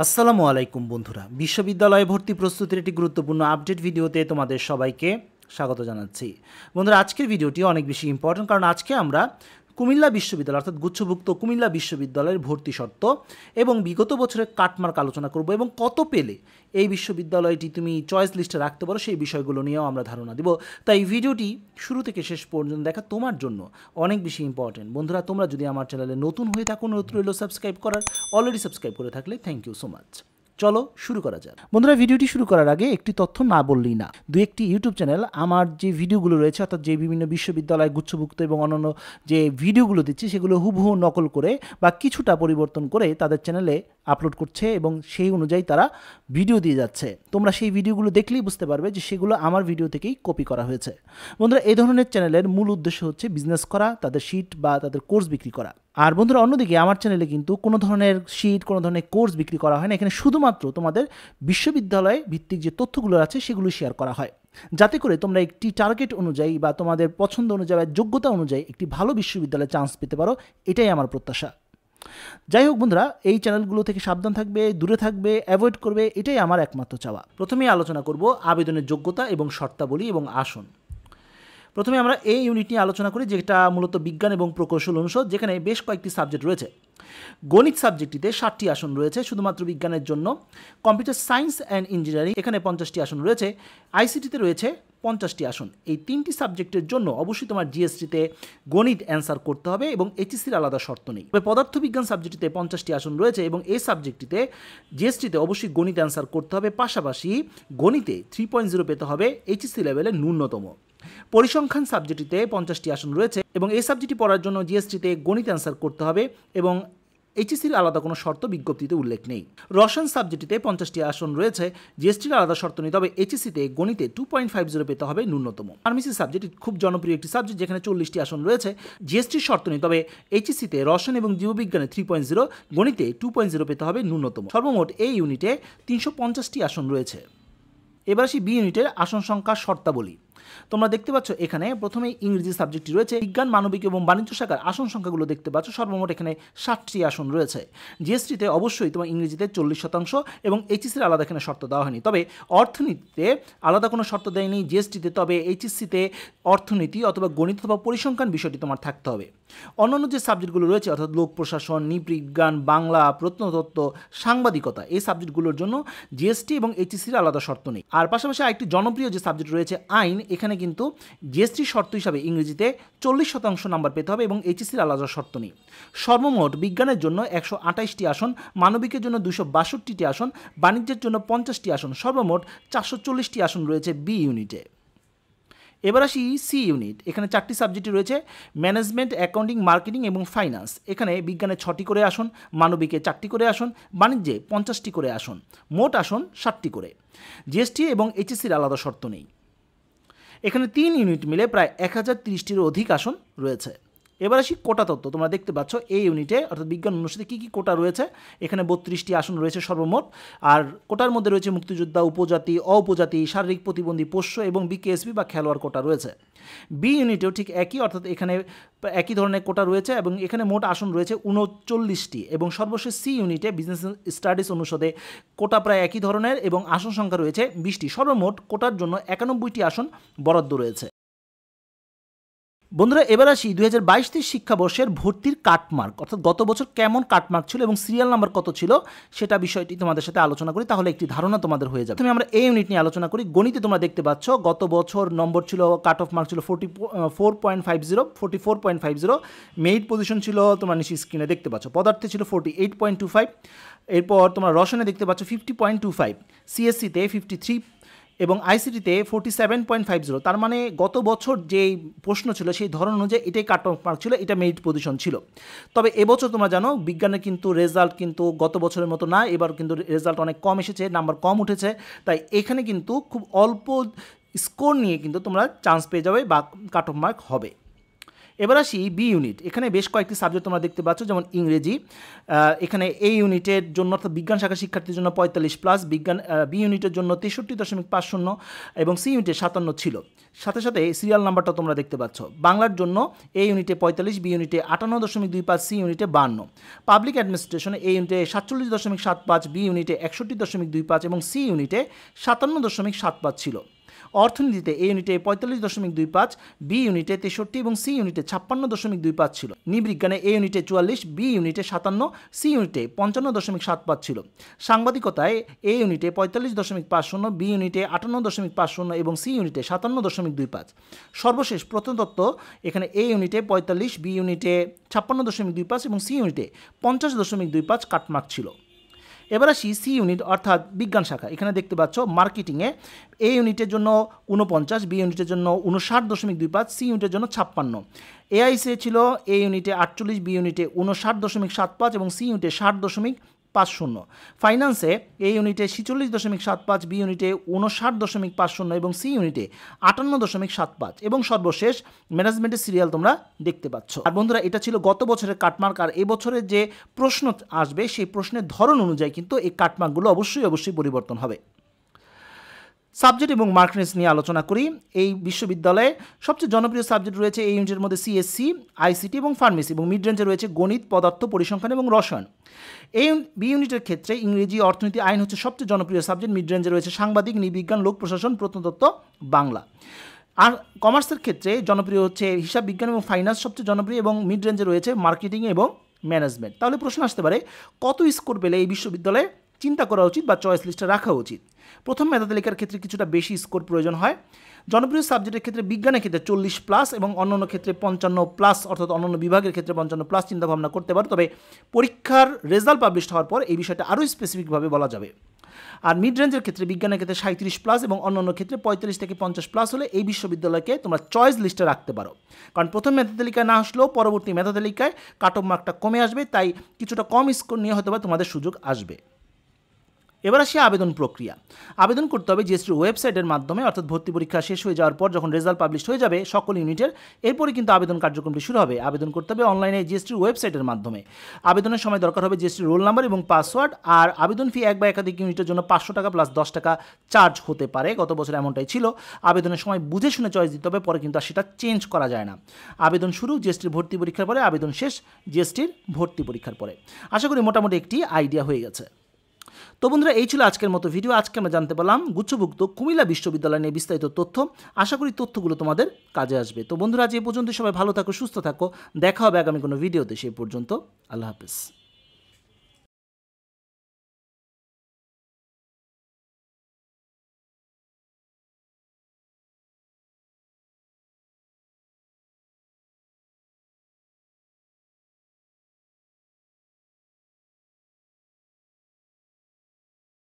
আসসালামু আলাইকুম বন্ধুরা, বিশ্ববিদ্যালয়ে ভর্তি প্রস্তুতির একটি গুরুত্বপূর্ণ আপডেট ভিডিওতে তোমাদের সবাইকে স্বাগত জানাচ্ছি। বন্ধুরা, আজকের ভিডিওটি অনেক বেশি ইম্পর্টেন্ট, কারণ আজকে আমরা কুমিল্লা বিশ্ববিদ্যালয় অর্থাৎ গুচ্ছভুক্ত কুমিল্লা বিশ্ববিদ্যালয়ের ভর্তি শর্ত এবং বিগত বছরের কাটমার্ক আলোচনা করব এবং কত পেলে এই বিশ্ববিদ্যালয়টি তুমি চয়েস লিস্টে রাখতে পারো সেই বিষয়গুলো নিয়েও আমরা ধারণা দেব। তাই ভিডিওটি শুরু থেকে শেষ পর্যন্ত দেখা তোমার জন্য অনেক বেশি ইম্পর্টেন্ট। বন্ধুরা, তোমরা যদি আমার চ্যানেলে নতুন হয়ে থাকো, নতুন হলেও সাবস্ক্রাইব করার, অলরেডি সাবস্ক্রাইব করে থাকলে থ্যাংক ইউ সো মাচ। চলো শুরু করা যাক। বন্ধুরা, ভিডিওটি শুরু করার আগে একটি তথ্য না বললেই না। দু একটি ইউটিউব চ্যানেল আমার যে ভিডিওগুলো রয়েছে অর্থাৎ যে বিভিন্ন বিশ্ববিদ্যালয় গুচ্ছভুক্ত এবং অন্যান্য যে ভিডিওগুলো দিচ্ছি সেগুলো হুবহু নকল করে বা কিছুটা পরিবর্তন করে তাদের চ্যানেলে আপলোড করছে এবং সেই অনুযায়ী তারা ভিডিও দিয়ে যাচ্ছে। তোমরা সেই ভিডিওগুলো দেখলেই বুঝতে পারবে যে সেগুলো আমার ভিডিও থেকেই কপি করা হয়েছে। বন্ধুরা, এই ধরনের চ্যানেলের মূল উদ্দেশ্য হচ্ছে বিজনেস করা, তাদের শিট বা তাদের কোর্স বিক্রি করা। আর বন্ধুরা, অন্যদিকে আমার চ্যানেলে কিন্তু কোনো ধরনের শিট, কোনো ধরনের কোর্স বিক্রি করা হয় না। এখানে শুধুমাত্র তোমাদের বিশ্ববিদ্যালয় ভিত্তিক যে তথ্যগুলো আছে সেগুলো শেয়ার করা হয়, যাতে করে তোমরা একটি টার্গেট অনুযায়ী বা তোমাদের পছন্দ অনুযায়ী বা যোগ্যতা অনুযায়ী একটি ভালো বিশ্ববিদ্যালয়ে চান্স পেতে পারো। এটাই আমার প্রত্যাশা। যাই হোক বন্ধুরা, এই চ্যানেলগুলো থেকে সাবধান থাকবে, দূরে থাকবে, অ্যাভয়েড করবে, এটাই আমার একমাত্র চাওয়া। প্রথমেই আলোচনা করব আবেদনের যোগ্যতা এবং শর্তাবলী এবং আসন। প্রথমে আমরা এই ইউনিট নিয়ে আলোচনা করি, যেটা মূলত বিজ্ঞান এবং প্রকৌশল অনুষদ, যেখানে বেশ কয়েকটি সাবজেক্ট রয়েছে। গণিত সাবজেক্টটিতে 60টি আসন রয়েছে শুধুমাত্র বিজ্ঞানের জন্য। কম্পিউটার সায়েন্স অ্যান্ড ইঞ্জিনিয়ারিং এখানে 50টি আসন রয়েছে। আইসিটিতে রয়েছে 50টি আসন। এই তিনটি সাবজেক্টের জন্য অবশ্যই তোমার জিএসটিতে গণিত অ্যান্সার করতে হবে এবং এইচএসসির আলাদা শর্ত নেই। তবে পদার্থবিজ্ঞান সাবজেক্টটিতে 50টি আসন রয়েছে এবং এই সাবজেক্টটিতে জিএসটিতে অবশ্যই গণিত অ্যান্সার করতে হবে। পাশাপাশি গণিতে 3.0 পেতে হবে এইচএসসি লেভেলের ন্যূনতম। পরিসংখ্যান সাবজেক্টটিতে 50টি আসন রয়েছে এবং এই সাবজেক্টটি পড়ার জন্য জিএসটিতে গণিত অ্যান্সার করতে হবে এবং এইচএসসির আলাদা কোনো শর্ত বিজ্ঞপ্তিতে উল্লেখ নেই। রসায়ন সাবজেক্টটিতে 50টি আসন রয়েছে, জিএসটির আলাদা শর্ত নেই, তবে এইচএসসিতে গণিতে 2.50 পেতে হবে ন্যূনতম। ফার্মেসি সাবজেক্ট খুব জনপ্রিয় একটি সাবজেক্ট, যেখানে 40টি আসন রয়েছে, জিএসটির শর্ত নেই, তবে এইচএসসিতে রসায়ন এবং জীববিজ্ঞানে 3.0, গণিতে 2.0 পেতে হবে ন্যূনতম। সর্বমোট এই ইউনিটে 350টি আসন রয়েছে। এবার আসি বি ইউনিটের আসন সংখ্যা শর্তাবলী। তোমরা দেখতে পাচ্ছ এখানে প্রথমে ইংরেজি সাবজেক্টটি রয়েছে। বিজ্ঞান, মানবিক এবং বাণিজ্য শাখার আসন সংখ্যাগুলো দেখতে পাচ্ছ। সর্বমোট এখানে 60টি আসন রয়েছে। জিএসটিতে অবশ্যই তোমার ইংরেজিতে 40% এবং এইচএসসির আলাদা এখানে শর্ত দেওয়া হয়নি, তবে অর্থনীতিতে আলাদা কোনো শর্ত দেয়নি জিএসটিতে, তবে এইচএসসিতে অর্থনীতি অথবা গণিত অথবা পরিসংখ্যান বিষয়টি তোমার থাকতে হবে। অন্যান্য যে সাবজেক্টগুলো রয়েছে অর্থাৎ লোক প্রশাসন, নৃবিজ্ঞান, বাংলা, প্রত্নতত্ত্ব, সাংবাদিকতা, এই সাবজেক্টগুলোর জন্য জিএসটি এবং এইচএসসির আলাদা শর্ত নেই। আর পাশাপাশি আরেকটি জনপ্রিয় যে সাবজেক্ট রয়েছে আইন, এখানে কিন্তু জিএসটি শর্ত হিসাবে ইংরেজিতে 40% নাম্বার পেতে হবে এবং এইচএসসির আলাদা শর্ত নেই। সর্বমোট বিজ্ঞানের জন্য 128টি আসন, মানবিকের জন্য 262টি আসন, বাণিজ্যের জন্য 50টি আসন, সর্বমোট 440টি আসন রয়েছে বি ইউনিটে। এবার আসি সি ইউনিট। এখানে 4টি সাবজেক্টই রয়েছে, ম্যানেজমেন্ট, অ্যাকাউন্টিং, মার্কেটিং এবং ফাইন্যান্স। এখানে বিজ্ঞানে 6টি করে আসন, মানবিকে 4টি করে আসন, বাণিজ্যে 50টি করে আসন, মোট আসন 60টি করে। জিএসটি এবং এইচএসসির আলাদা শর্ত নেই। এখানে 3 ইউনিট মিলে প্রায় 1030টির অধিক আসন রয়েছে। এবার আসি কোটা তত্ত্ব। তোমরা দেখতে পাচ্ছ এই ইউনিটে অর্থাৎ বিজ্ঞান অনুষদে কী কী কোটা রয়েছে। এখানে 32টি আসন রয়েছে সর্বমোট। আর কোটার মধ্যে রয়েছে মুক্তিযোদ্ধা, উপজাতি, অউপজাতি, শারীরিক প্রতিবন্ধী, পোষ্য এবং বিকেএসপি বা খেলোয়াড় কোটা রয়েছে। বি ইউনিটেও ঠিক একই, অর্থাৎ এখানে একই ধরনের কোটা রয়েছে এবং এখানে মোট আসন রয়েছে 39টি। এবং সর্বশেষ সি ইউনিটে বিজনেস স্টাডিজ অনুষদে কোটা প্রায় একই ধরনের এবং আসন সংখ্যা রয়েছে 20টি। সর্বমোট কোটার জন্য 91টি আসন বরাদ্দ রয়েছে। বন্ধুরা, এবার আসি 2022-23 শিক্ষাবর্ষের ভর্তির কাটমার্ক, অর্থাৎ গত বছর কেমন কাটমার্ক ছিল এবং সিরিয়াল নাম্বার কত ছিল সেটা বিষয়টি তোমাদের সাথে আলোচনা করি, তাহলে একটি ধারণা তোমাদের হয়ে যাবে। প্রথমে আমরা এই ইউনিট নিয়ে আলোচনা করি। গণিতে তোমরা দেখতে পাচ্ছ গত বছর নম্বর ছিল, কাট অফ মার্ক ছিল 44.50, মেরিট পজিশন ছিল তোমরা নিচে স্ক্রিনে দেখতে পাচ্ছ। পদার্থে ছিল 48.25, এরপর তোমরা রসায়নে দেখতে পাচ্ছ 50.25, সিএসসিতে 53 এবং আইসিটিতে 47.50। তার মানে গত বছর যেই প্রশ্ন ছিল সেই ধরন অনুযায়ী এটাই কাট অফ মার্ক ছিল, এটা মেরিট পজিশন ছিল। তবে এবছর তোমরা জানো বিজ্ঞানের কিন্তু রেজাল্ট কিন্তু গত বছরের মতো না, এবার কিন্তু রেজাল্ট অনেক কম এসেছে, নাম্বার কম উঠেছে। তাই এখানে কিন্তু খুব অল্প স্কোর নিয়ে কিন্তু তোমরা চান্স পেয়ে যাবে বা কাট অফ মার্ক হবে। এবার আসি বি ইউনিট। এখানে বেশ কয়েকটি সাবজেক্ট তোমরা দেখতে পাচ্ছ, যেমন ইংরেজি। এখানে এই ইউনিটের জন্য অর্থাৎ বিজ্ঞান শাখা শিক্ষার্থীর জন্য 45+, বিজ্ঞান বি ইউনিটের জন্য 63.50 এবং সি ইউনিটে 57 ছিল। সাথে সাথে সিরিয়াল নাম্বারটা তোমরা দেখতে পাচ্ছ। বাংলার জন্য এ ইউনিটে 45, বি ইউনিটে 58.25, সি ইউনিটে 52। পাবলিক অ্যাডমিনিস্ট্রেশন এ ইউনিটে 47.75, বি ইউনিটে 61.25 এবং সি ইউনিটে 57.75 ছিল। অর্থনীতিতে এ ইউনিটে 45.25, বি ইউনিটে 63 এবং সি ইউনিটে 56.25 ছিল। নৃবিজ্ঞানে এ ইউনিটে 44, বি ইউনিটে 57, সি ইউনিটে 55.75 ছিল। সাংবাদিকতায় এ ইউনিটে 45.50, বি ইউনিটে 58.50 এবং সি ইউনিটে 57.25। সর্বশেষ প্রত্নতত্ত্ব, এখানে এ ইউনিটে 45, বি ইউনিটে 56.25 এবং সি ইউনিটে 50.25 কাটমার্ক ছিল। এবার আসি সি ইউনিট অর্থাৎ বিজ্ঞান শাখা। এখানে দেখতে পাচ্ছ মার্কেটিংয়ে এ ইউনিটের জন্য 49, বি ইউনিটের জন্য 59.25, সি ইউনিটের জন্য 56। এআইসি ছিল এ ইউনিটে 48, বি ইউনিটে 59.75 এবং সি ইউনিটে 60.50। ফাইন্যান্সে এ ইউনিটে 46.75, বি ইউনিটে 59.50 এবং সি ইউনিটে 58.75 এবং সর্বশেষ ম্যানেজমেন্টের সিরিয়াল তোমরা দেখতে পাচ্ছ। আর বন্ধুরা, এটা ছিল গত বছরের কাটমার্ক। আর এবছরের যে প্রশ্ন আসবে সেই প্রশ্নের ধরন অনুযায়ী কিন্তু এই কাটমার্কগুলো অবশ্যই পরিবর্তন হবে। সাবজেক্ট এবং মার্কনেস নিয়ে আলোচনা করি। এই বিশ্ববিদ্যালয়ে সবচেয়ে জনপ্রিয় সাবজেক্ট রয়েছে এই ইউনিটের মধ্যে সিএসসি, আইসিটি এবং ফার্মেসি, এবং মিড রেঞ্জে রয়েছে গণিত, পদার্থ, পরিসংখ্যান এবং রসায়ন। এই বি ইউনিটের ক্ষেত্রে ইংরেজি, অর্থনীতি, আইন হচ্ছে সবচেয়ে জনপ্রিয় সাবজেক্ট। মিড রেঞ্জে রয়েছে সাংবাদিক, নৃবিজ্ঞান, লোক প্রশাসন, প্রত্নতত্ত্ব, বাংলা। আর কমার্সের ক্ষেত্রে জনপ্রিয় হচ্ছে হিসাব বিজ্ঞান এবং ফাইন্যান্স সবচেয়ে জনপ্রিয়, এবং মিড রেঞ্জে রয়েছে মার্কেটিং এবং ম্যানেজমেন্ট। তাহলে প্রশ্ন আসতে পারে, কত স্কোর পেলে এই বিশ্ববিদ্যালয়ে চিন্তা করা উচিত বা চয়েস লিস্টে রাখা উচিত? প্রথম মেধা তালিকার ক্ষেত্রে কিছুটা বেশি স্কোর প্রয়োজন হয়। জনপ্রিয় সাবজেক্টের ক্ষেত্রে বিজ্ঞানের ক্ষেত্রে 40+ এবং অন্যান্য ক্ষেত্রে 55+, অর্থাৎ অন্যান্য বিভাগের ক্ষেত্রে 55+ চিন্তাভাবনা করতে পারো। তবে পরীক্ষার রেজাল্ট পাবলিশ হওয়ার পর এই বিষয়টা আরও স্পেসিফিকভাবে বলা যাবে। আর মিড রেঞ্জের ক্ষেত্রে বিজ্ঞানের ক্ষেত্রে 37+ এবং অন্যান্য ক্ষেত্রে 45 থেকে 50+ হলে এই বিশ্ববিদ্যালয়কে তোমরা চয়েস লিস্টে রাখতে পারো। কারণ প্রথম মেধা তালিকায় না আসলেও পরবর্তী মেধা তালিকায় কাট অফ মার্কটা কমে আসবে, তাই কিছুটা কম স্কোর নিয়ে হয়তো বা তোমাদের সুযোগ আসবে। এবার আসি আবেদন প্রক্রিয়া। আবেদন করতে হবে জিএসটির ওয়েবসাইটের মাধ্যমে, অর্থাৎ ভর্তি পরীক্ষা শেষ হয়ে যাওয়ার পর যখন রেজাল্ট পাবলিশ হয়ে যাবে সকল ইউনিটের, এরপরে কিন্তু আবেদন কার্যক্রমটি শুরু হবে। আবেদন করতে হবে অনলাইনে জিএসটির ওয়েবসাইটের মাধ্যমে। আবেদনের সময় দরকার হবে জিএসটির রোল নাম্বার এবং পাসওয়ার্ড। আর আবেদন ফি এক বা একাধিক ইউনিটের জন্য 500 টাকা প্লাস 10 টাকা চার্জ হতে পারে। গত বছর এমনটাই ছিল। আবেদনের সময় বুঝে শুনে চয়েস দিতে হবে, পরে কিন্তু আর সেটা চেঞ্জ করা যায় না। আবেদন শুরু জিএসটির ভর্তি পরীক্ষার পরে, আবেদন শেষ জিএসটির ভর্তি পরীক্ষার পরে। আশা করি মোটামুটি একটি আইডিয়া হয়ে গেছে। তো বন্ধুরা, এই ছিল আজকের মতো ভিডিও। আজকে আমরা জানতে পারলাম গুচ্ছভুক্ত কুমিল্লা বিশ্ববিদ্যালয় নিয়ে বিস্তারিত তথ্য। আশা করি তথ্যগুলো তোমাদের কাজে আসবে। তো বন্ধুরা, আজ এই পর্যন্ত, সবাই ভালো থাকো, সুস্থ থাকো। দেখা হবে আগামী কোনো ভিডিওতে। সেই পর্যন্ত আল্লাহ হাফেজ।